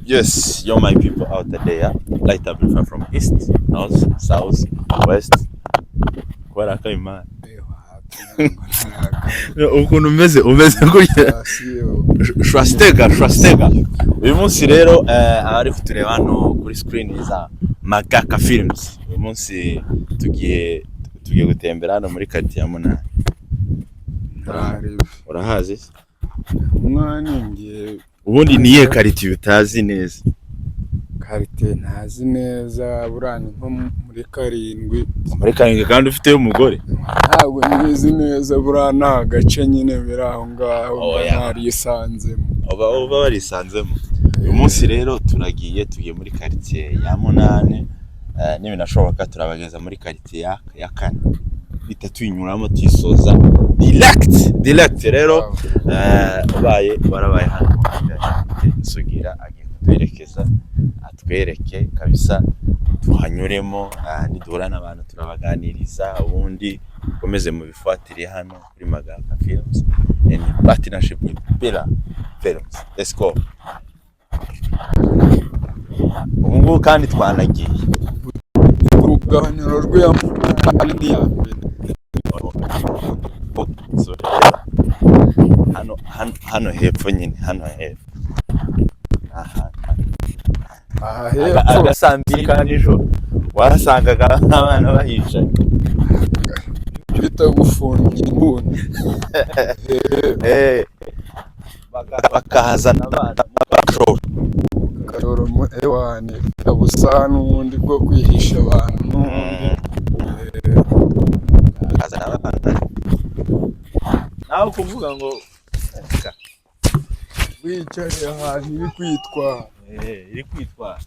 Yes, you're my people out there. Light up from east, north, south, west. Kubera ko Imana. Ukuntu umeze gutya. Shwastega. Uyu munsi rero abari kutureba hano kuri screen za Magaka Films. Uyu munsi tugiye gutembera hano muri quartier ya Munani. Urahazi? Umwana ngiye ubundi niye quartier utazi neza. Quartier ntazi neza burani nko muri karindwi. Muri karindwi kandi ufite umugore? Ntabwo nizi neza burana agace nyine biraho ngaho narisanzemo. Uba barisanzemo. Uyu munsi rero tugiye muri quartier ya Munani. Niba nashoboka turabageza muri quartier ya kane. Bitatu inyuramo tisoza direct rero barabaye hano Sugira agiye kutwerekeza atwereke kabisa tuhanyuremo niduhura n'abantu turabaganiriza ubundi komeze mu bifuatire hano kuri Magaka Films in partnership with Bella Films. Let's go. Ubu kandi twanagiye uruganiro rw'Amani ya mbere hano hepfo nyine hano hepfo agasambi ka nijoro warasangaga abana bahicaye bita gufunga inguni bakahazana abana kajoro mu ewani abusa n'ubundi bwo kwihisha abantu bakahazana abana nawe kuvuga ngo wicaye ahantu iri kwitwara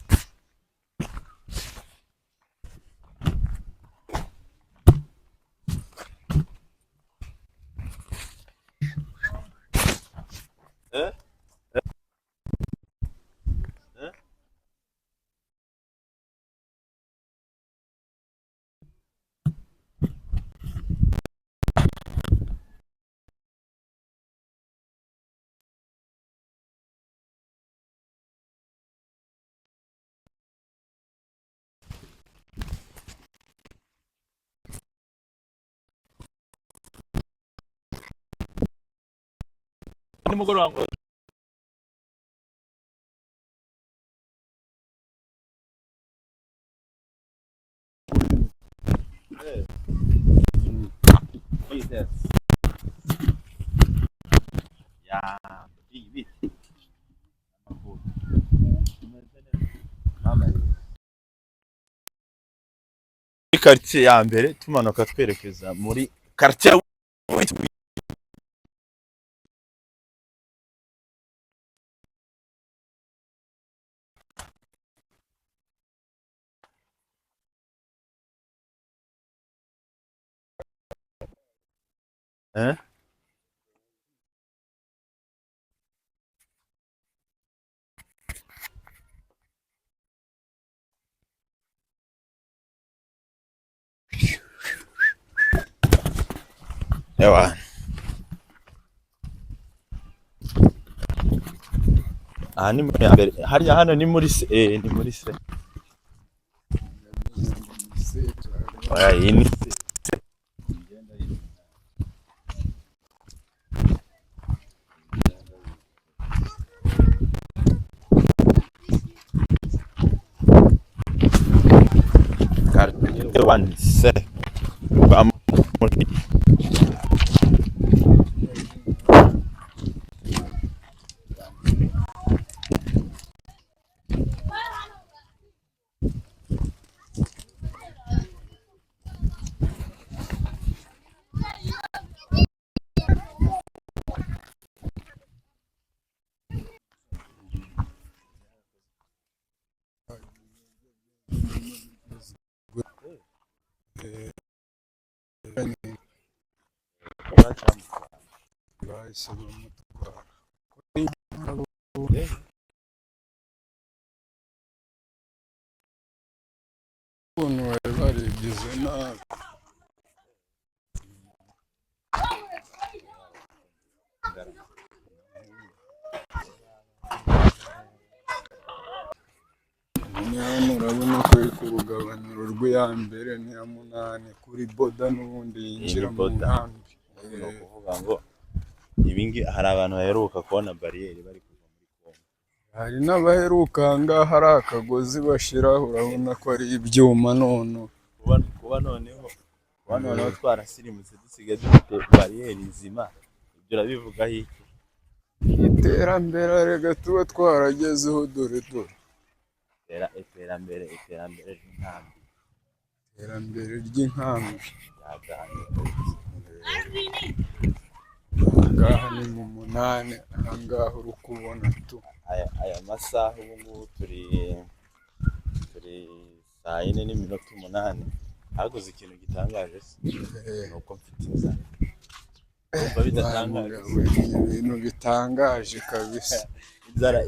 nimugoroba ngo quartier ya mbere tumanuka twerekeza muri quartier Ewa. Ni muri mbere hariya hano ni muri ni muri se. Oya ini. Quartier one se. hano urabona ko iri ku rugabaniro rw'iya mbere n'iya munani kuri boda n'ubundi yinjira mu nkambi. Ni ukuvuga ngo ibingi hari abantu baheruka kubona bariyeri bari kuva muri Kongo. Hari n'abaheruka ngaha hari akagozi bashiraho urabona ko ari ibyuma none. Kuba noneho twarasirimutse dusigaye dufite bariyeri nzima, ibyo urabivugaho iki? Iterambere rega tuba twaragezeho dore. Iterambere ry'inkambi. Iterambere ry'inkambi. Ahangaha ni mu munani, ahangaha uri kubona tu. Aya masaha ubu ngubu turi 4:08. Haguze ikintu gitangaje se nuko mfite inzara. Umva bidatangaje. Ibintu bitangaje kabisa.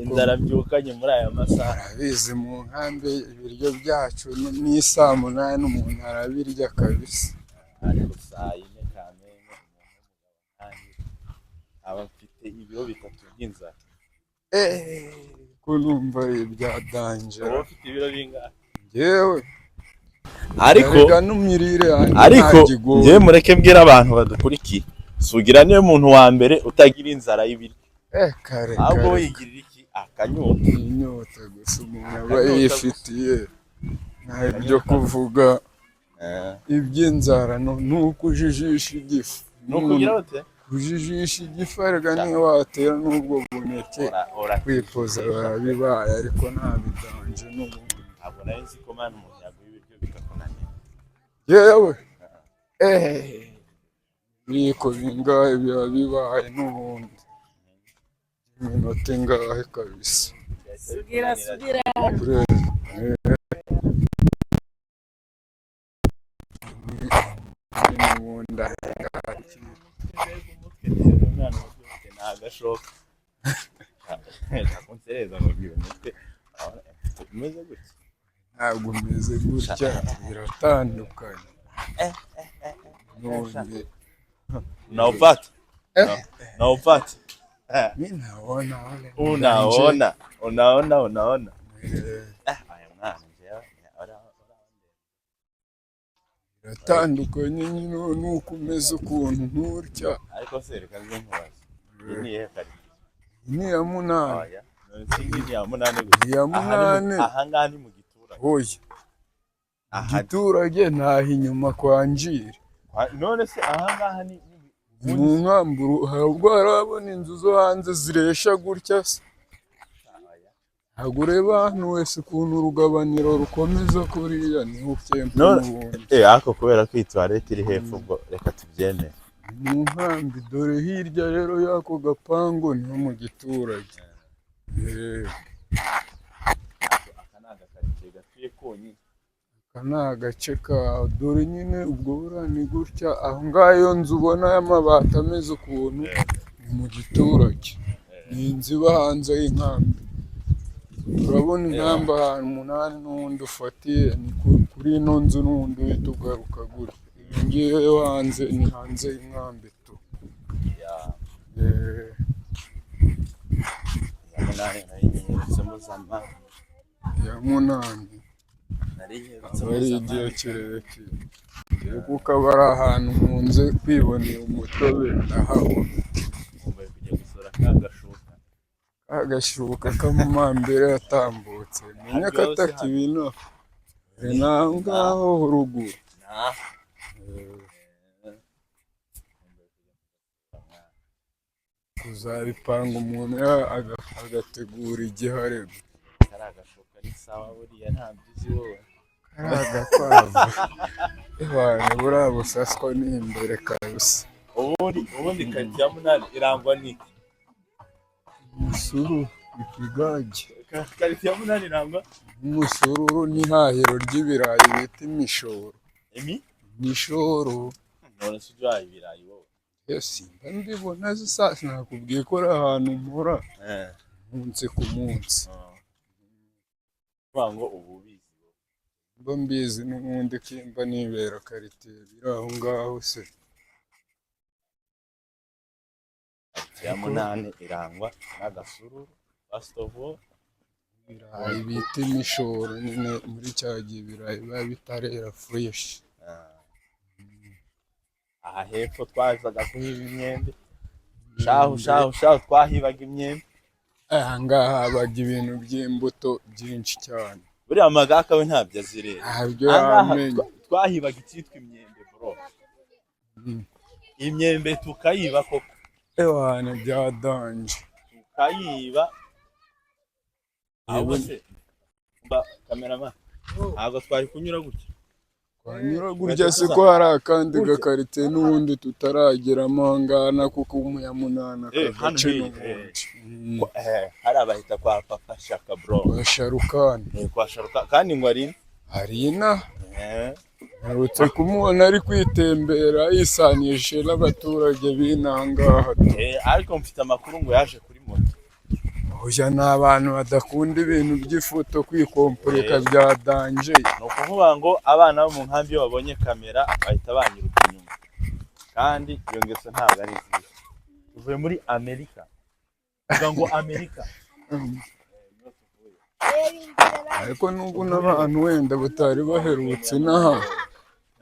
Inzara mbyukanye muri aya masaha. Arabizi mu nkambi ibiryo byacu ni 8:00 umuntu arabirya kabisa. Ariko 4:00 Kamembe aba mfite ibiro 3 by'inzara. Ko numva ibya danje. Wowe ufite ibiro bingahe? Yewe ariko njye mureke mbwira abantu badukurikiye, sugira niyo muntu wa mbere utagira inzara y'ibiryo. Kare ahubwo yigirira iki? Akanyota. Inyota gusa umuntu aba yifitiye, nta byo kuvuga iby'inzara nuko ujijisha igifu. Nukugira bate? Ujijisha igifu arega niyo watera n'ubwo buneke kwipoza barabibaye, ariko nta bidanje n'ubundi. Ntabwo nari nzi ko mwana umuntu yaguha ibiryo bikakunanira. Yewe niko bingahe biba bibaye n'ubundi. Iminota ingahe kabisa. Sugira n'ubundi ntagashoka ntakunsereza ngo bwira umutwe umeze gutya. Ntabwo umeze gutya, biratandukanye. None unaupata mimi naona wale unaona aya mwana njyewe biratandukanye nyine nuko umeze ukuntu nturya. ariko se reka nze nkubaze, iyi ni iyihe karitsiye? Ni iya munani. Oya, ni iya munani gusa. Iya munani. Aha ngaha ni mu giturage. Oya, igiturage ntaho inyuma kwa Njiri. None se aha ngaha ni mu nkambi ahubwo harabona inzu zo hanze ziresha gutya se. Ntabwo ureba hano wese ukuntu urugabaniro rukomeza kuriya niho ukempa n'ubundi. Ako kubera ko iyi toilette iri hepfo ubwo reka tubyemere. Mu nkambi dore hirya rero y'ako gapangu niho mu giturage. Aka ni agakaritsiye gatuye konyine. Aka ni agace kaho dore nyine ubwo buriya ni gutya, aho ngaho iyo nzu ubona y'amabati ameze ukuntu ni mu giturage. Ni inzu iba hanze y'inkambi. Urabona inkambi ahantu umunani n'ubundi ufatiye ni kuri ino nzu n'ubundi uhita ugaruka gutya. Iyi ngiyi yo hanze ni hanze y'inkambi tu. Iya munani aba ari igihe kirekire, kuko aba ari ahantu nkunze kwibonera umutobe ndahabona. Agashuka k'amambere yatambutse menya ko atakibino ni aho ngaho ruguru. Kuzabipanga umuntu agategura igiharego. Kari agashuka ni sawa buriya ntabyo uzi wowe. Kari agakwavu buriya busaswa n'imbere kabisa. Ubundi karitsiye ya munani irangwa n'iki? Umusuru, ikigage. Karitsiye ya munani irangwa umusururu n'ihahiro ry'ibirayi bita imishoro. Imishoro. None se ujyaye ibirayi wowe? Ese ndabibona zisa nakubwiye ko ari ahantu mpora umunsi ku munsi. Kuvuga ngo ubu ubizi wowe? Mba mbizi n'ubundi kimba nibera karitsiye biri aho ngaho se. Ya munani irangwa n'agasururu, first of all, ibirayi bita imishoro nyine muri cya gihe ibirayi biba bitarera fureshi. Aha hepfo twazaga kuhiba imyembe, shahu twahibaga imyembe. Aha ngaha habaga ibintu by'imbuto byinshi cyane. Buriya amagaka we ntabyo azirera. Ntabyo yamenye. Twahibaga icyitwa imyembe bro. Imyembe tukayiba koko. Ewana byadanje. Tukayiba. Abo se mba cameraman. Ntabwo twari kunyura gutya. Twanyura gutya se ko hari akandi gakarite n'ubundi tutarageramo angana kuko umuyamunana kagace n'ubundi. Hari abahita kwa papa Shaka bro. Kwa Sharukani. Kwa Sharukani kandi ngo Arina. Narutse kumubona ari kwitembera yisanishe n'abaturage b'inangaha. Ariko mfite amakuru ngo yaje kuri moto. Oya ni abantu badakunda ibintu by'ifoto kwikompurika bya danje. Ni ukuvuga ngo abana bo mu nkambi iyo babonye kamera bahita banyiruka inyuma, kandi iyo ngeso ntabwo ari nziza. Tuvuye muri Amerika, tuvuga ngo Amerika. Ariko nubwo n'abantu wenda batari baherutse inaha,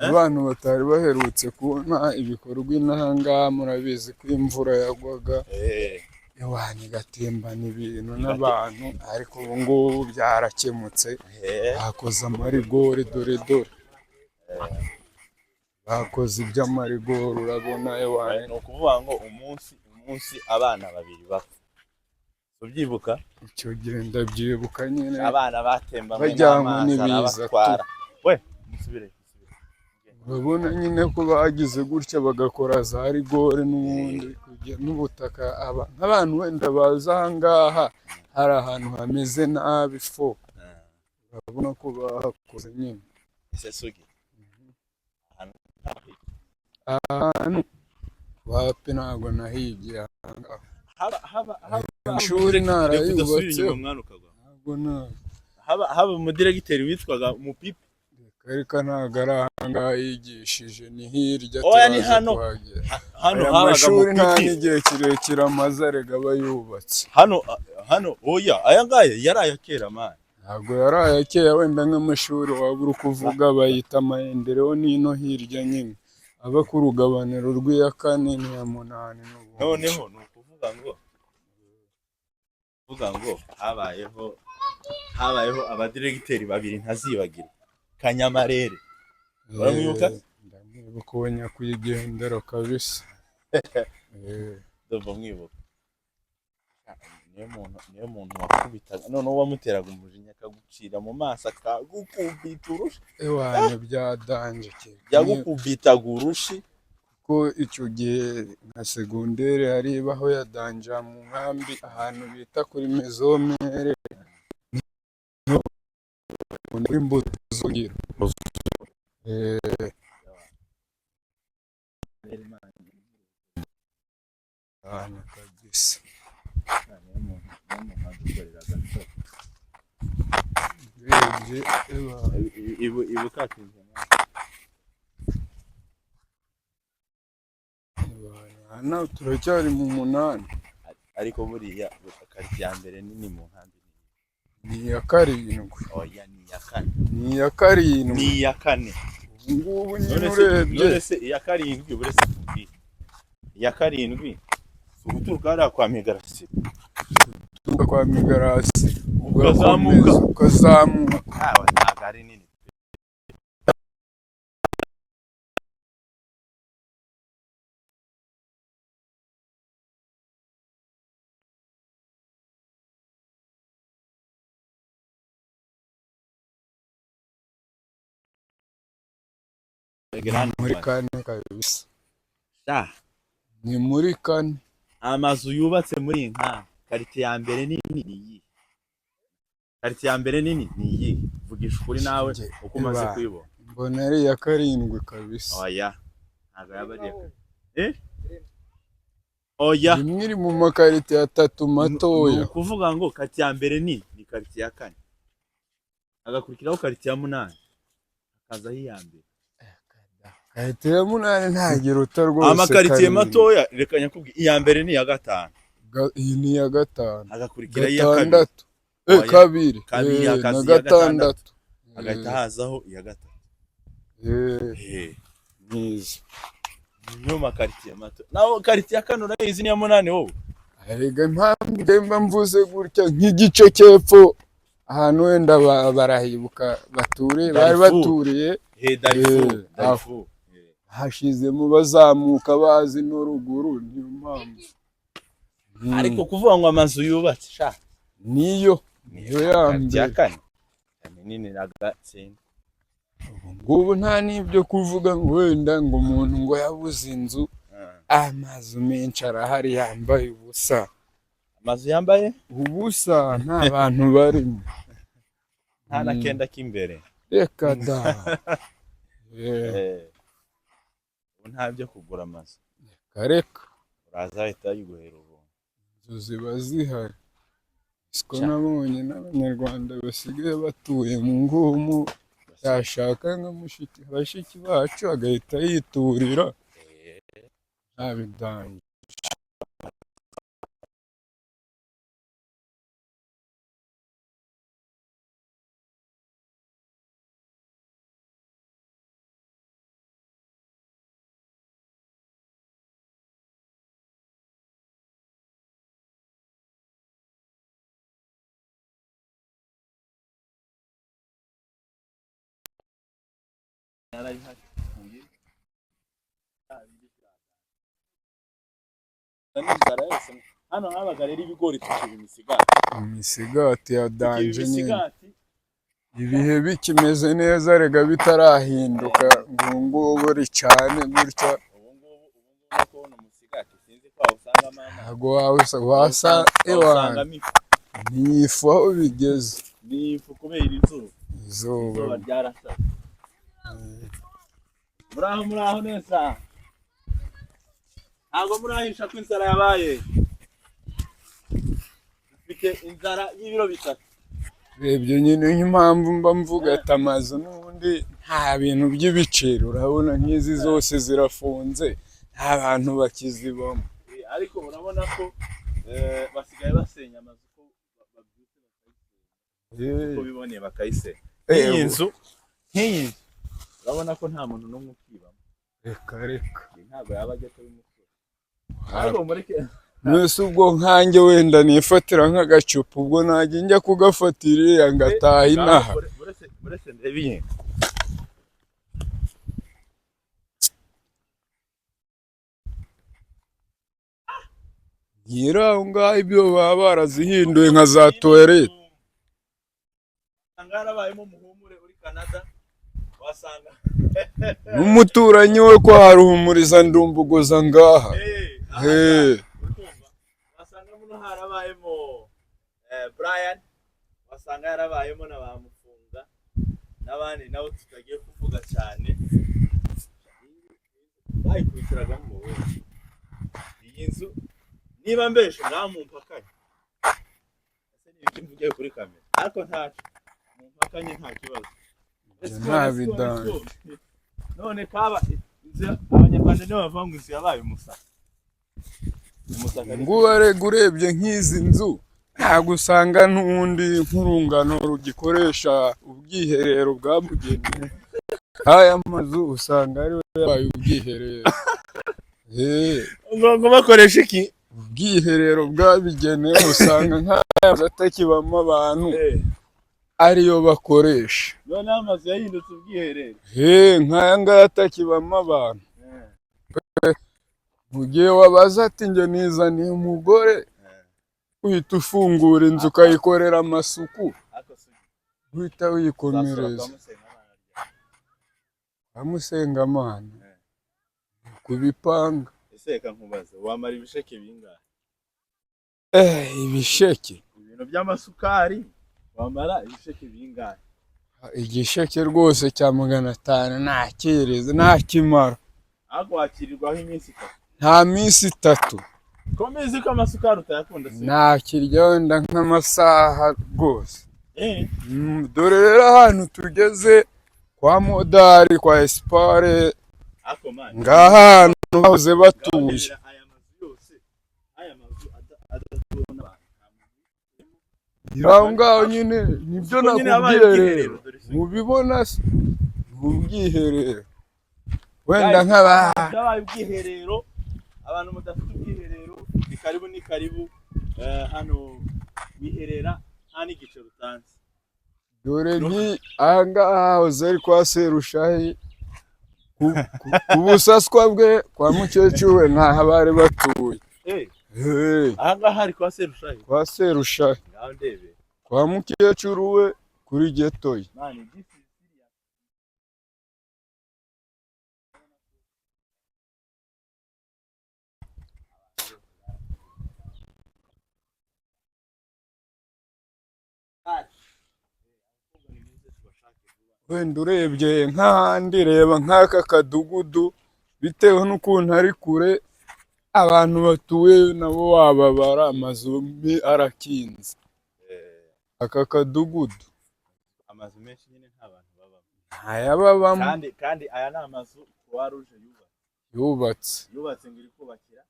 abantu batari baherutse kubona ibikorwa inaha ngaha, murabizi ko imvura yagwaga iwanyu igatembana ibintu n'abantu, ariko ubu ngubu byarakemutse. Bakoze amarigore dore bakoze iby'amarigore urabona iwanyu. Ni ukuvuga ngo umunsi abana babiri bapfa, ubyibuka? Icyo gihe ndabyibuka nyine, abana batembanywe n'amazi arabatwara. We musubire. Urabona nyine ko bagize gutya bagakora za rigore n'ubundi kugira n'ubutaka nk'abantu wenda baza aha ngaha hari ahantu hameze nabi fo, urabona ko bahakoze nyine. Ahantu wapi ntabwo nahigiye aha ngaha. Amashuri narayubatseho ntabwo haba umudiregiteri witwaga Mupipi. Ariko ntabwo ari aha ngaha yigishije, ni hirya ni hano habaga amashuri nta n'igihe kirekire amaze arega aba yubatse. Hano oya aya ngaya yari aya kera mani. Ntabwo yari aya kera, wenda nk'amashuri waba uri kuvuga bayita Maendeleo n'ino hirya nyine aba ku rugabaniro rw'iya 4 n'iya 8 n'ubu. Noneho ni ukuvuga ngo habayeho abadiregiteri babiri ntazibagira. Kanyamarere uramwibuka? Ndamwibuka uwo nyakwigendera kabisa. Ndumva mwibuka. Niyo muntu wakubitaga, noneho wamuteraga umujinya akagucira mu maso akagukubita urushi. Ewana byadanje cyane. Yagukubitaga urushi kuko icyo gihe nka segondere hari ibaho ya danje mu nkambi ahantu bita kuri Mezomere. Imbuto zogira. Kabisa. Ibuka hano turacyari mu 8. Ariko buriya karite ya mbere nini mu nkambi ni iya 7. Oya ni iya 4. Ni iya 7. Ni iya 4. Ngubu nyine urebye. None se iya 7 buretse kubwira. Iya 7 uguturuka hariya kwa Migarasi. Uturuka kwa Migarasi ukazamuka. Ntabwo ari nini. Muri 4 kabisa. Ni muri 4. Amazu yubatse muri inka. Karite ya mbere nini ni iyi. Karite ya mbere nini ni iyi. Vugisha ukuri nawe uko umaze kuyibona. Mbona ari iya 7 kabisa. Oya. Ntabwo yaba ari iya. Oya. Imwe iri mu makarite ya 3 matoya. Ni ukuvuga ngo karite ya mbere ni karite ya 4. Agakurikiraho karite ya 8. Akazaho iya mbere. Karite ya 8 ntagira uta rwose. Amakarite matoya reka nyakubwi iya mbere ni iya 5. Iyi ni iya 5. Agakurikira iya 2. kabiri kabiri na hakaza iya gatandatu hagahita hazaho iya gatatu. nizo niyo makaritiye mato. Naho karitiye ya kane urayizi niya munani wowe? erega impamvu ndemba mvuze gutya nk'igice cy'epfo ahantu wenda barahibuka baturiye bari baturiye Darifuru hashizemo bazamuka bazi no ruguru niyo mpamvu. Ariko kuvuga ngo amazu yubatse sha niyo yambere ya kane nini nagatsinda. ngubu nta n'ibyo kuvuga ngo wenda ngo umuntu ngo yabuze inzu. Amazu menshi arahari yambaye ubusa. Amazu yambaye ubusa nta bantu barimo. Nta na kenda k'imbere. Reka da. Nta byo kugura amazu. Reka. Uraza ahita yiguhera ubu. Inzu ziba zihari. Siko nabonye n'Abanyarwanda basigaye batuye mu ngumu. Yashaka nka bashiki bacu agahita yiturira. Ntabidanje. Hano habaga rero ibigori tukiri imisigati ya danje nyine. Ibihe bikimeze neza rega bitarahinduka ngubu ricane gutya. Kubona umusigati sinzi ko usanga mama ntago wasa ewana ni ifu aho bigeze. Ni ifu kubera izuba ryarasa. Muraho neza. Ntago murahisha ko inzara yabaye. Dufite inzara y'ibiro bitatu. Rebyo nyine nk'impamvu mba mvuga ati amazu n'ubundi nta bintu by'ibiciro. Urabona nk'izi zose zirafunze nta bantu bakizibamo. Ariko urabona ko basigaye basenya amazu ko babyutse bakayisenya. Ko biboneye bakayisenya. Iyi nzu urabona ko nta muntu n'umwe ukibamo. Reka ntabwo yaba ajya kubimukura. Ariko mureke mwese ubwo nkanjye wenda nifatira nk'agacupa ubwo najya njya kugafatira ngataha inaha. Buretse ndebiye Nyiraho ngaho ibyo baba barazihinduye nka za toilette. Ngarabayemo muhumure uri Canada wasanga n'umuturanyi we ko haruhumuriza ndumbugoza ngaha. Wasanga muno harabayemo Brian, wasanga yarabayemo n'abamufunga n'abandi nabo tutagiye kuvuga cyane. Bayikubitiraga mu wowe. Iyi nzu niba mbeshe mwamumpakanye. Ese ni ibyo mvugiye kuri kamera. Ariko ntacu mumpakanye nta kibazo. Ntabidanje. None kaba Abanyarwanda nibo bavuga ngo inzu yabaye umusaka. Ngubu urebye nk'izi nzu ntabwo usanga n'ubundi nk'urungano rugikoresha ubwiherero bwabugenewe. Aya mazu usanga ari we yabaye ubwiherero. Ngo bakoresha iki? Ubwiherero bwabigenewe usanga nk'aya atakibamo abantu ariyo bakoresha. None amazu yahindutse ubwiherero. Nk'aya ngaya atakibamo abantu. Mu gihe wabaza ati njye nizaniye umugore uhita ufungura inzu ukayikorera amasuku uhita wikomereza. Amusengamana kubipanga. Ese reka nkubaze wamara ibisheke bingahe? Ibisheke ibintu by'amasukari wamara ibisheke bingahe? Igisheke rwose cya 500 ntakireze ntakimara. Ako wakirirwaho iminsi 3. Nta minsi 3. Komeze ko amasukari utayakunda se? Nakirya wenda nk'amasaha rwose. Dore rero ahantu tugeze kwa Modari kwa Espare ngaha bahoze batuye. Aya mazu yose aya mazu adatubona abantu aho ngaho nyine nibyo Ubwo nyine habaye nakubwiye ubwiherero, rero dore se. mubibona se ubwiherero wenda Habaye ubwiherero, abantu mudafite ubwiherero ni karibu hano wiherera nta n'igice rutanze. dore aha ngaha hoze ari kwa Serushahi ku busaswa bwe kwa mukecuru we ntaho bari batuye. Aha ngaha hari kwa Serushahi? Kwa Serushahi ngaho ndebe kwa mukecuru we kuri Getoyi. Wenda urebye nk'ahandi reba nk'aka kadugudu bitewe n'ukuntu ari kure abantu batuye nabo wababara amazu arakinze. Aka kadugudu amazu menshi nyine nta bantu babamo, ntayababamo kandi aya ni amazu Croix Rouge yubatse ngo iri kubakira.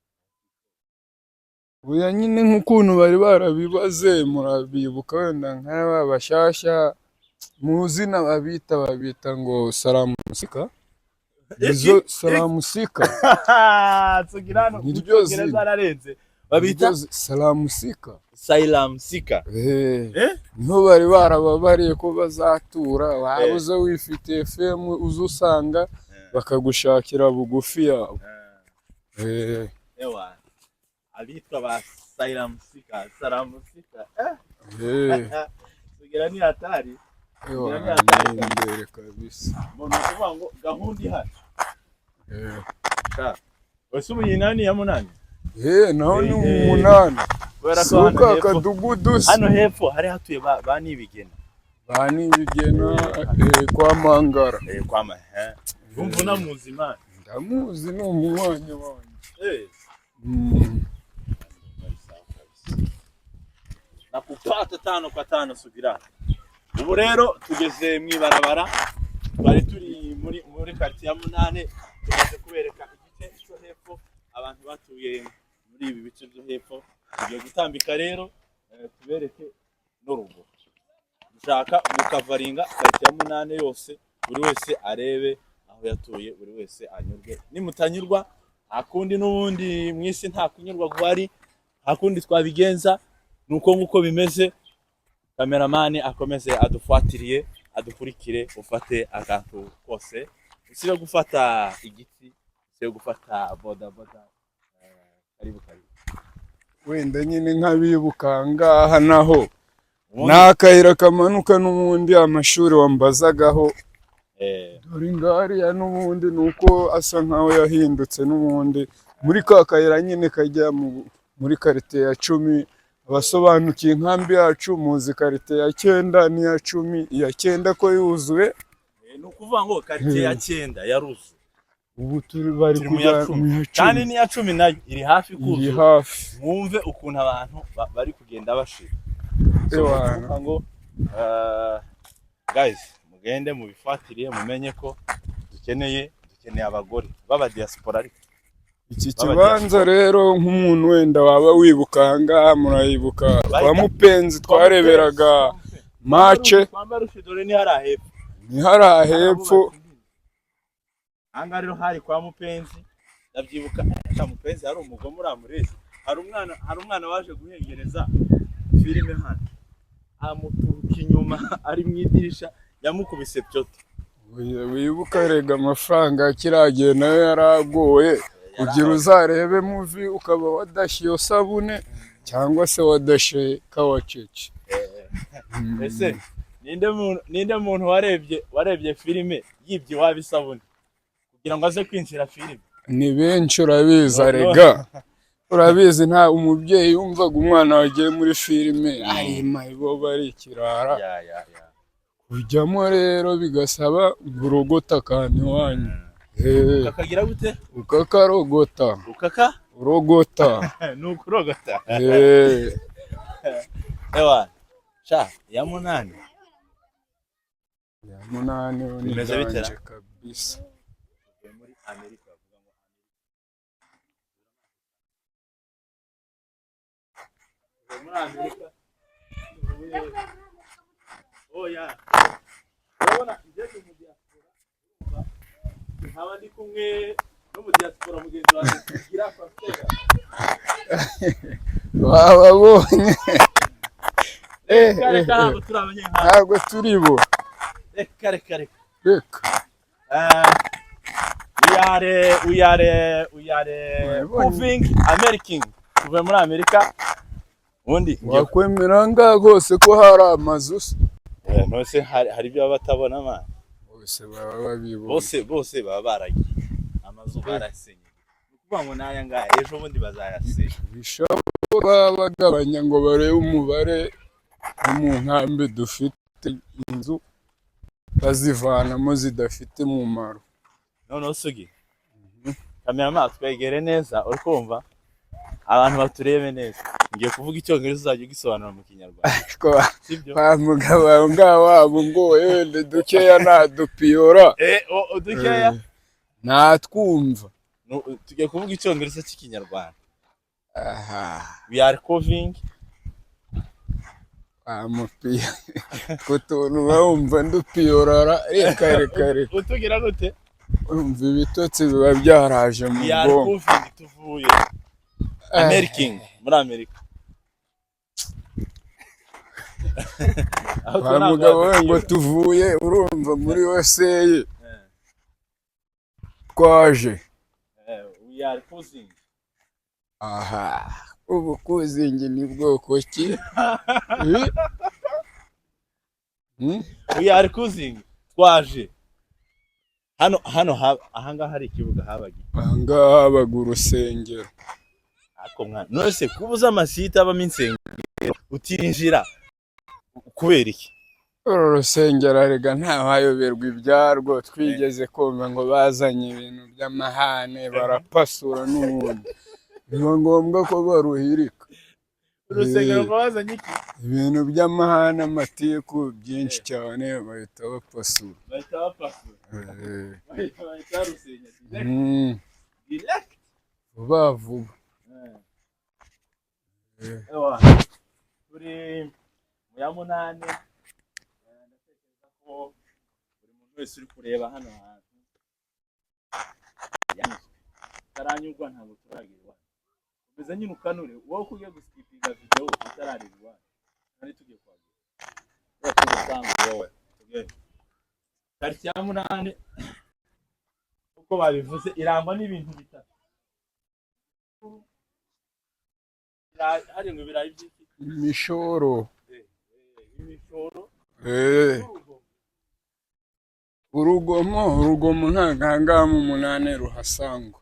uya nyine nk'ukuntu bari barabibaze murabibuka wenda nk'aba bashyashya muzi babita ngo salamusika. Izo salamusika niryo zararenze babita salamusika niho bari barababariye ko bazatura, waba uza wifitiye FM uza usanga bakagushakira bugufi yawe. Abitwa ba salamusika sugira ni hatari imbere kabisa. Umuntu kuvuga ngo gahunda ihari. Wese ubu nani ya munani? Naho ni umunani. Suka kadugudu hano hepfo hari hatuye ba Nibigena. Ba Nibigena kwa Mangara. Kwa Umva unamuzi Imana? Ndamuzi ni umunywanyi wanjye. Nakupata 5 kwa 5 subira. Ubu rero tugeze mwibarabara, bari turi muri quartier ya Munane, tumaze kubereka igice cyo hepfo abantu batuye muri ibi bice byo hepfo. Tugiye gutambika rero tubereke n'urugo. Dushaka gukavaringa quartier ya Munane yose, buri wese arebe aho yatuye, buri wese anyurwe. Nimutanyurwa akundi n'ubundi mwisi nta kunyurwa gwari, akundi twabigenza nuko nguko bimeze. Kameramani akomeze adufuatiriye adukurikire ufate akantu kose, usibe gufata igiti, usibe gufata boda karibu wenda nyine nk'abibuka ngaha naho n'akayira kamanuka n'ubundi amashuri wambazagaho. Dore ngariya n'ubundi nuko asa nkaho yahindutse n'ubundi muri ka kayira nyine kajya muri quartier ya 10. Abasobanukiye inkambi yacu muzi quartier ya 9 n'iya 10. Iya 9 ko yuzuye ni ukuvuga ngo quartier ya 9 yaruzuye. Ubu turi bari kujya kandi n'iya 10 nayo iri hafi kuzuza. Iri hafi. Mwumve ukuntu abantu bari kugenda bashira. Ngo guys mugende mubifatiriye mumenye ko dukeneye abagore baba diaspora. Iki kibanza rero nk'umuntu wenda waba wibuka ngaha murayibuka kwa Mupenzi twareberaga mace ni hari hepfo. Anga rero hari kwa Mupenzi ndabyibuka. Mupenzi hari umugomo uramureze, hari umwana waje guhengereza filime hano amuturuka inyuma ari mu idirisha yamukubise pyoto. Wibuka rega amafaranga kiragiye nayo yaragoye kugira uzarebe movie ukaba wadashiye sabune cyangwa se wadashiye kawacece. Ese ninde muntu warebye filime yibye wabisabune kugira ngo aze kwinjira filime? Ni benshi urabizi rega, urabizi nta umubyeyi yumvaga umwana wagiye muri filime mayibo bari kirara. Ujyamo rero bigasaba urogota kandi wanyu. Ukakagira gute? Ukakarogota. Urogota. Nukurogota. Ewa sha ya Munane. Ya Munane ni bimeze kabisa. Muri Amerika bavuga ngo muri Amerika oya urabona ngeze mu diaspora nkaba ndi kumwe no mu diaspora mugenzi wanjye kugira pasiteri wababonye ntabwo turi bo reka reka we are moving American tuve muri Amerika ubundi wakwemera ngaho hose ko hari amazu nose hari ibyo batabona ma bose baba babibona bose baba baragiye amazu barasenye kuvuga ngo naya ngaha ejo bundi bazayasenya bishoboka bagabanya ngo barebe umubare mu nkambi dufite inzu bazivanamo zidafite umumaro none usugi kamera twegere neza uri kumva abantu baturebe neza ngiye kuvuga icyongereza uzajya ugisobanura mu kinyarwanda sibyo mugabo ngaho wabo ngo yende dukeya nadupiyora dukeya natwumva tugiye kuvuga icyongereza cy'ikinyarwanda we are covering amupiya kutuntu bumva ndupiyorara reka utugira gute umva ibitotsi biba byaraje mu bwonko tuvuye American muri Amerika mugabo we ngo tuvuye urumva muri USA twaje we are cruising ubu kuzingi ni bwoko ki we are cruising twaje hano ahangaha hari ikibuga habaga ahangaha habaga urusengero ako mwana nose kubuza amasite abamo insengero utinjira kubera iki uru rusengero rega ntawayoberwa ibyarwo twigeze kumva ngo bazanye ibintu by'amahane barapasura n'ubundi biba ngombwa ko baruhirika urusengero bazanye iki ibintu by'amahane amatiku byinshi cyane bahita bapasura bahita rusenya vuba vuba turi mu ya munani ndatekereza ko buri muntu wese uri kureba hano hantu taranyurwa ntabwo turagirwa ubeza nyine ukanure wowe kugiye guskipinga video utararirwa kandi tugiye kwagura tugasanga wowe tariki ya munani uko babivuze irangwa n'ibintu bitatu hari ngo birayi by'iki imishoro urugomo ntagangaha mu munani ruhasangwa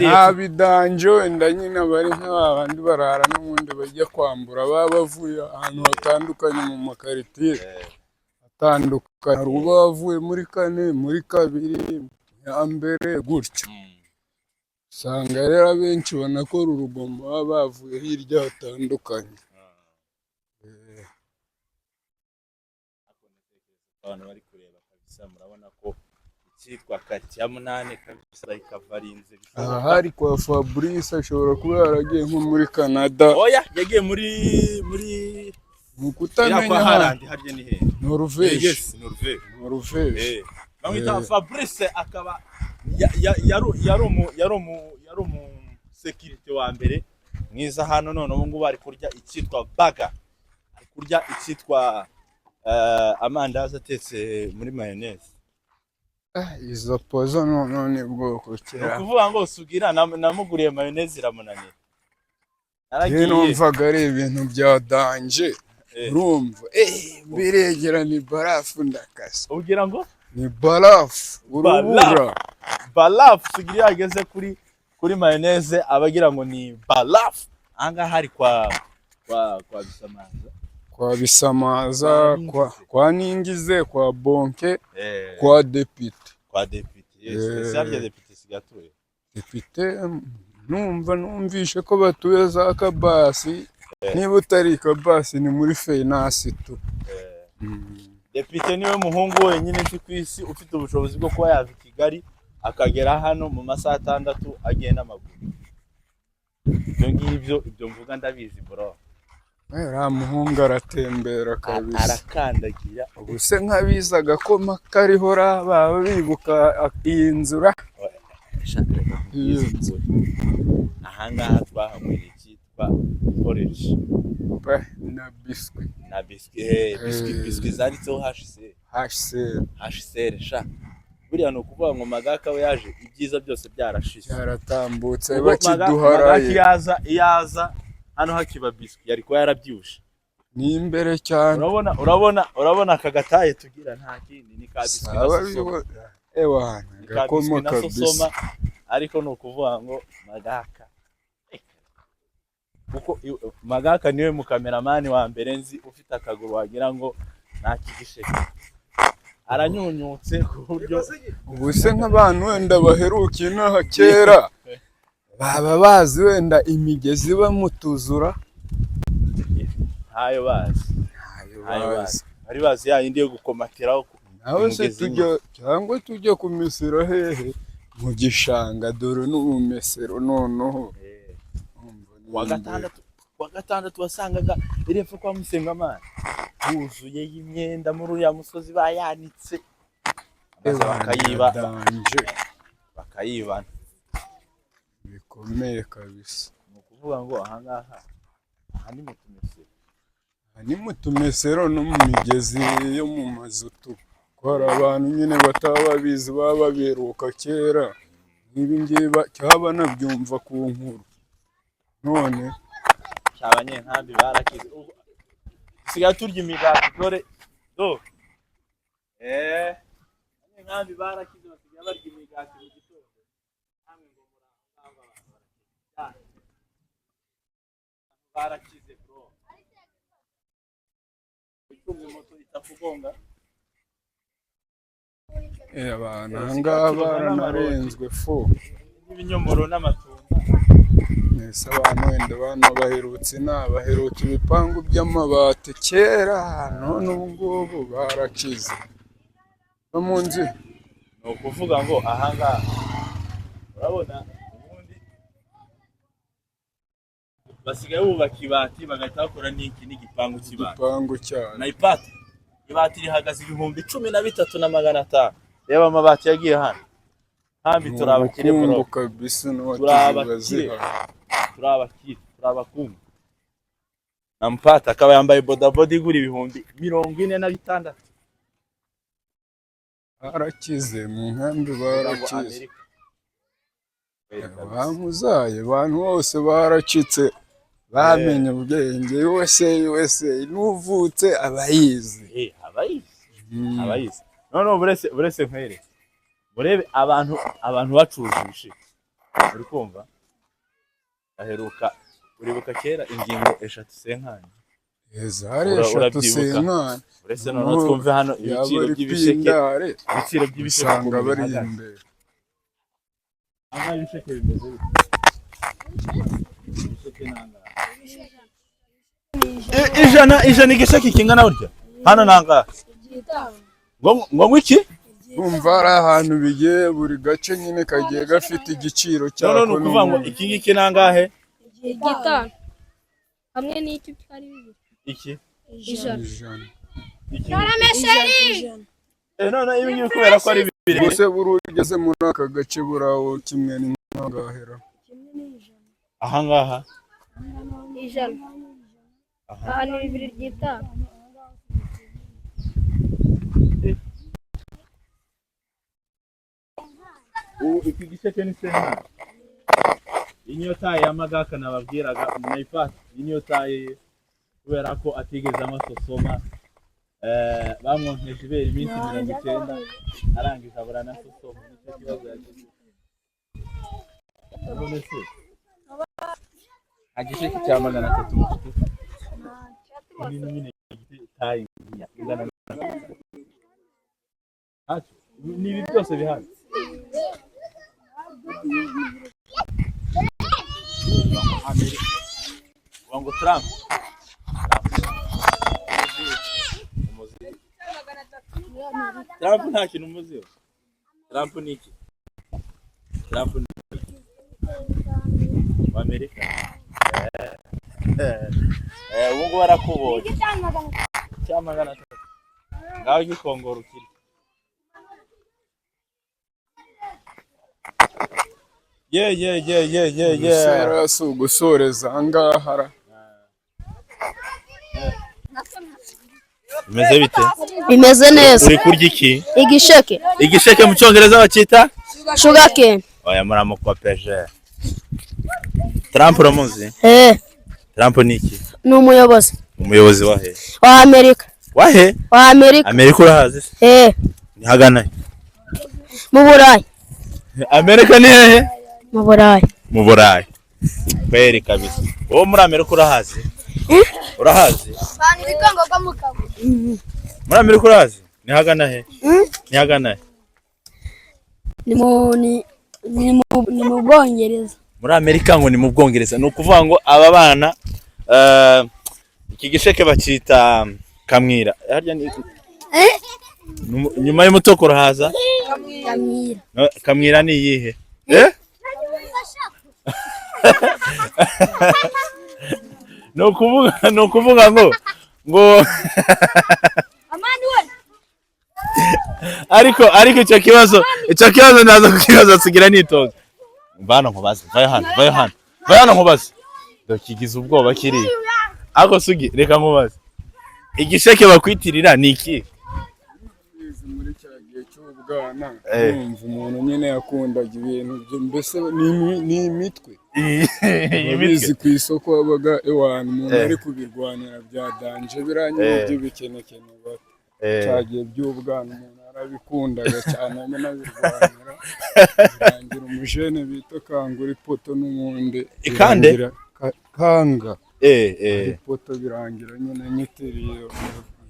nta bidanjo wenda nyine bari nk'abandi barara n'ubundi bajya kwambura baba bavuye ahantu hatandukanye mu makaritiye atandukanye hari uba bavuye muri kane muri kabiri ya mbere gutyo usanga rero abenshi banakora urugomo baba bavuye hirya hatandukanye abantu bari kureba kabisa murabona ko icyitwa karitsiye ya munani kabisa ikavarinze aha hari kwa Fabrice ashobora kuba yaragiye nko muri Canada oya yagiye muri mu kutamenya harandi harye ni he Norvège yes Norvège bamwita Fabrice akaba yari umu security wa mbere mwiza hano none ubu ngubu ari kurya icyitwa burger ari kurya icyitwa amandazi atetse muri mayonnaise izo pozo none bwoko kera kuvuga ngo sugira namuguriye mayonnaise iramunaniye naragiye numvaga ari ibintu bya danje urumva biregera ni barafu ndakase ugira ngo ni barafu urubura barafu sugira yageze kuri mayonnaise abagira ngo ni barafu anga hari kwa bisamaza kwa bisamaza kwa ningize kwa bonke kwa depite yes sarya depite sigatuye depite numvishe ko batuye za Kabasi niba utari Kabasi ni muri Feinasi tu depite niwe muhungu wenyine nzi ku isi ufite ubushobozi bwo kuba yava i Kigali akagera hano mu masaha 6 agenda amaguru ibyo ngibyo mvuga ndabizi bro uriya muhungu aratembera kabisa, arakandagira. ubu se nk'abize agakoma kariho baba bibuka iyi nzura. Iyi nzu ahangaha twahamuriye icyitwa porridge na biswi biswi zanditseho HCR sha. Buriya ni ukuvuga ngo Magaka we yaje ibyiza byose byarashize, byaratambutse bakiduharaye. iyaza hano hakiba biswi yari kuba yarabyibushe ni imbere cyane. urabona aka gataye tugira nta kindi ni ka biswi na sosoma. Gakoma kabisa. Ariko ni ukuvuga ngo Magaka kuko Magaka niwe mukameramani wa mbere nzi ufite akaguru wagira ngo nta kigisheke, aranyunyutse ku buryo ubu se nk'abantu wenda baheruka inaha kera baba bazi wenda imigezi bamutuzura. ntayo bazi bari bazi ya yindi yo gukomatiraho. nawe se cyangwa tujya kumisira hehe mu gishanga, dore n'ubumesero noneho. Wa gatandatu wasangaga irepfo kwa Musengamana huzuye y'imyenda muri uriya musozi bayanitse, bakayibana bikomeye kabisa. ni ukuvuga ngo ahangaha ni mu tumesero no mu migezi yo mu mazutu, ko hari abantu nyine bataba babizi baba baberuka kera nk'ibi ngibi cyaba nabyumva ku nkuru. none abanyenkambi barakize sigaye turya imigati dore abanyenkambi barakize basigaye barya imigati mu gitondo. namwe ngo barakize bro, itumye moto itakugonga. abantu ahangaha baranarenzwe fo n'ibinyomoro n'amatunda. Nese abantu wenda bano baherutse baheruka ibipangu by'amabati kera, none ubu ngubu barakize no mu nzu. ni ukuvuga ngo ahangaha urabona ubundi basigaye bubaka ibati bagahita bakora n'igipangu cy'ibati. igipangu cyane na ibati rihagaze 13,500. reba amabati yagiye hano hambi turabakire bro kabisa, turabakumva. na Mpata akaba yambaye bodaboda igura 46,000. barakize mu nkambi, barakize bamuzaye. abantu bose baracitse bamenye ubwenge. USA n'uvutse abayizi. none burese nkwere murebe abantu bacuruza ibisheke, uri kumva aheruka. uribuka kera ingingo 3 senkani zari 3 senkani. uretse none twumve hano ibiciro by'ibisheke usanga bari imbere. aha ibisheke bimeze ibisheke nanga ijana igisheke kingana burya hano nanga ngo iki. Umva ari ahantu bigiye buri gace nyine kagiye gafite igiciro cyako. none ukuvuga ngo iki ngiki nangahe? 5 hamwe n'iki twari bibiri. iki? Ijana. none ibi ngiye kubera ko ari bibiri. bose burugeze muri aka gace burawo kimwe n'ingahera. ahangaha ijana. aha ni 2,500. iki gisheke ni senkani. inyota ya Magaka nababwiraga Naipati inyota ye kubera ko atigeze amasosoma. bamwonkeje ibere iminsi 90 arangiza abura na sosoma. nicyo kibazo yagize. none se agisheke cya 300 mu gitutu ni nyine tayi ingana ati ni ibi byose bihari. wango Trump nta kintu umuziho. Trump ni iki? Trump ni Amerika. ubu ngubu barakubonye cya 300 ngaho gikongora ukiri Serasi ugusoreza ahangaha. bimeze bite? Bimeze neza. Uri kurya iki? Igisheke. Igisheke mu cyongereza bakita Sugarcane. oya muramukopeje. Trump uramuzi? Trump ni iki? Ni umuyobozi. Umuyobozi wa he? Wa Amerika. Wa he? Wa Amerika. Amerika urahazi? Ni hagana Mu Burayi. Amerika ni hehe? Mu Burayi. Mu Burayi. Kweri kabisa. Wowe muri Amerika urahazi? Urahazi? Muri Amerika urahazi? Ni hagana he? Ni hagana he? Ni mu Bwongereza. Muri Amerika ngo ni mu Bwongereza. Ni ukuvuga ngo aba bana iki gisheke bakita kamwira. Harya ni nyuma y'umutokoro haza? Kamwira. Kamwira ni iyihe? No kuvuga ngo ariko icyo kibazo nazo kukibazo sigira nitoza. Bana nkubaze, vayo hano nkubaze. Dokigize ubwoba kiri. Ako sugi reka nkubaze. Igisheke bakwitirira ni iki? Muri cya gihe cy'ubwana numva umuntu nyine yakundaga ibintu byo mbese ni imitwe. Bizi ku isoko wabaga umuntu ari kubirwanira bya danje biranye by'ibikenekene bato. Cyagiye by'ubwana umuntu arabikundaga cyane n'abirwanira. Birangira umujene bita kangura ipoto n'umundi. Ikande kanga. Ipoto birangira nyine nyiteriye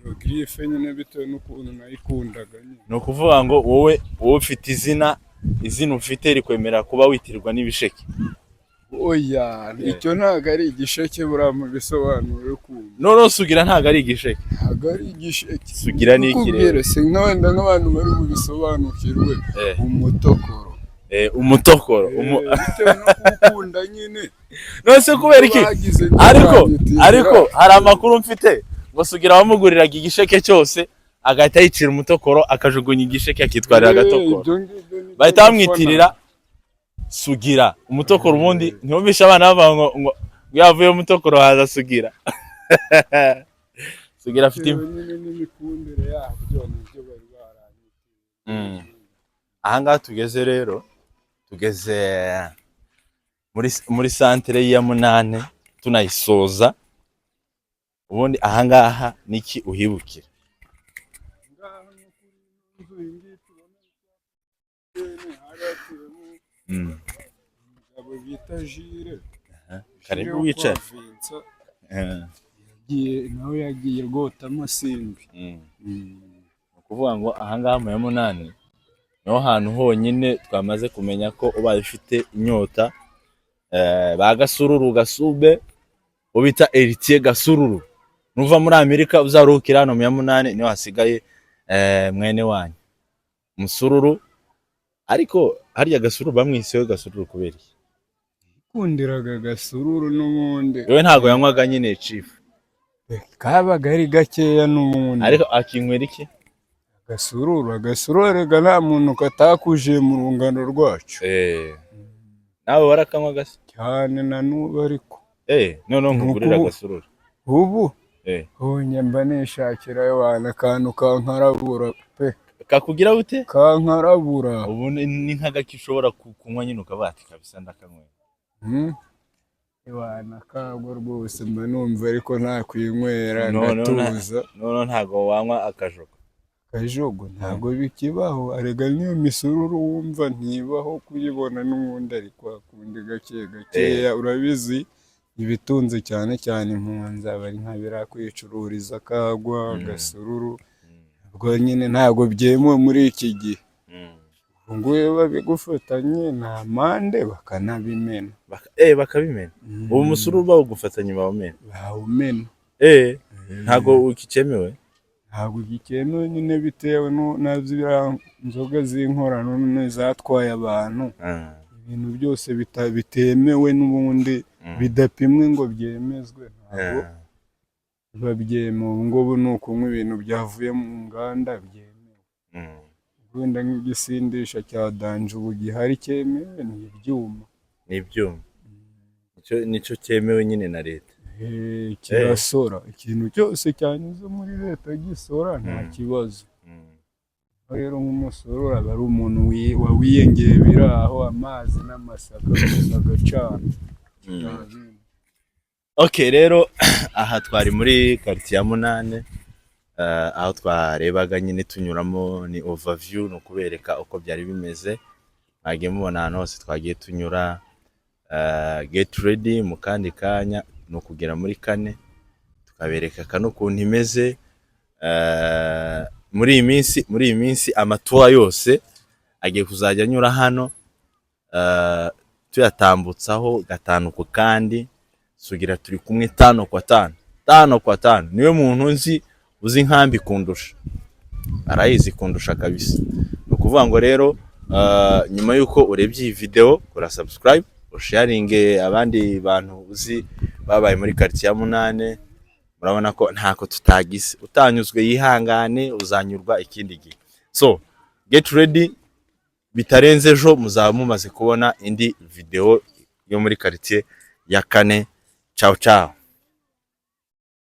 iyo grife nyine bitewe n'ukuntu nayikundaga nyine. No kuvuga ngo wowe ufite izina ufite rikwemera kuba witirirwa n'ibisheke. Oya, icyo ntago ari igisheke bura mu bisobanuro kumva. No sugira ntago ari igisheke. Ntago ari igisheke. Sugira ni ikirere. Sinwenda nk'abantu bari mu bisobanukirwe. Umutokoro. Umutokoro. Bitewe no gukunda nyine. Nose kubera iki? Ariko hari amakuru mfite ngo sugira bamuguriraga igisheke cyose agahita yicira umutokoro akajugunya igisheke akitwarira agatokoro. Bahita bamwitirira Sugira umutokoro ubundi ntibumvisha abana bavuga ngo yavuye umutokoro haza Sugira. Sugira afite n'imikundire yabyo nibyo bari baranye. Aha ngaha tugeze muri santere ya Munane tunayisoza. Ubundi aha ngaha niki uhibukira? Abo bita Jire. Karibu wicara. Nawe yagiye rwotamo simbi. Ukuvuga ngo aha ngaha mu ya Munane niho hantu honyine twamaze kumenya ko ubaye ufite inyota ba Gasururu Gasube ubita Eritier Gasururu nuva muri Amerika uzaruhukira hano mu ya Munane niho hasigaye mwene wanyu Musururu. Ariko harya Gasururu bamwiseho Gasururu kubera iki? Kundiraga Gasururu n'umundi. Yewe ntago yanywaga nyine chief. Kabaga ari gakeya n'umundi. Ariko akinywera iki? Gasururu rega nta muntu katakuje mu rungano rwacu. Nawe warakanywa gase? Cyane na nubu ariko. None nkugurira Gasururu. Ubu? Honye mba nishakira y'abantu kantu kankarabura pe. Kakugira ute? Kankarabura. Ubu ni nk'agaki ushobora kunywa nyine ukabati kabisa ndakanywera. Iwana kagwa rwose mba numva ariko nta kwinywera ndatuza. None ntago wanywa akajogo. Akajogo ntago bikibaho arega niyo misururu wumva ntibaho kuyibona n'ubundi ariko akundi gakeya urabizi ibitunze cyane impunzi abari nkabira kwicururiza kagwa Gasururu. Ubwo nyine ntago byemewe muri iki gihe. Nguye babigufatanye na mande bakanabimena. Bakabimena. Ubu Musururu bawugufatanye bawumena. Ntago ukicemewe. Ntago gikenewe nyine bitewe n'azira nzoga z'inkorano zatwaye abantu. Ibintu byose bitemewe n'ubundi bidapimwe ngo byemezwe ntabwo babyemewe ngo ni ukunywa ibintu byavuye mu nganda byemewe. Wenda nk'igisindisha cya danje ubu gihari cyemewe ni ibyuma. Nicyo cyemewe nyine na leta. Kirasora ikintu cyose cyanyuze muri leta gisora nta kibazo. Rero nk'umusoro aba ari umuntu wawiyengeye biraho amazi n'amasaka agacana. Okay, rero aha twari muri quartier ya Munane, aho twarebaga nyine tunyuramo ni overview no kubereka uko byari bimeze. Mwagiye mubona hano hose twagiye tunyura, get ready mu kandi kanya no kugera muri kane tukabereka kano kuntu imeze. Muri iyi minsi amatua yose agiye kuzajya anyura hano, tuyatambutsaho gatanu ku kandi sugira turi kumwe 5 kwa 5. Niwe muntu uzi inkambi kundusha, arayizi kundusha kabisa. No kuvuga ngo rero nyuma yuko urebye iyi video kora subscribe, sharinge abandi bantu uzi babaye muri quartier ya Munane. Murabona ko ntako tutagize, utanyuzwe yihangane uzanyurwa ikindi gihe. So get ready, bitarenze ejo muzaba mumaze kubona indi video yo muri quartier ya Kane. Ciao ciao.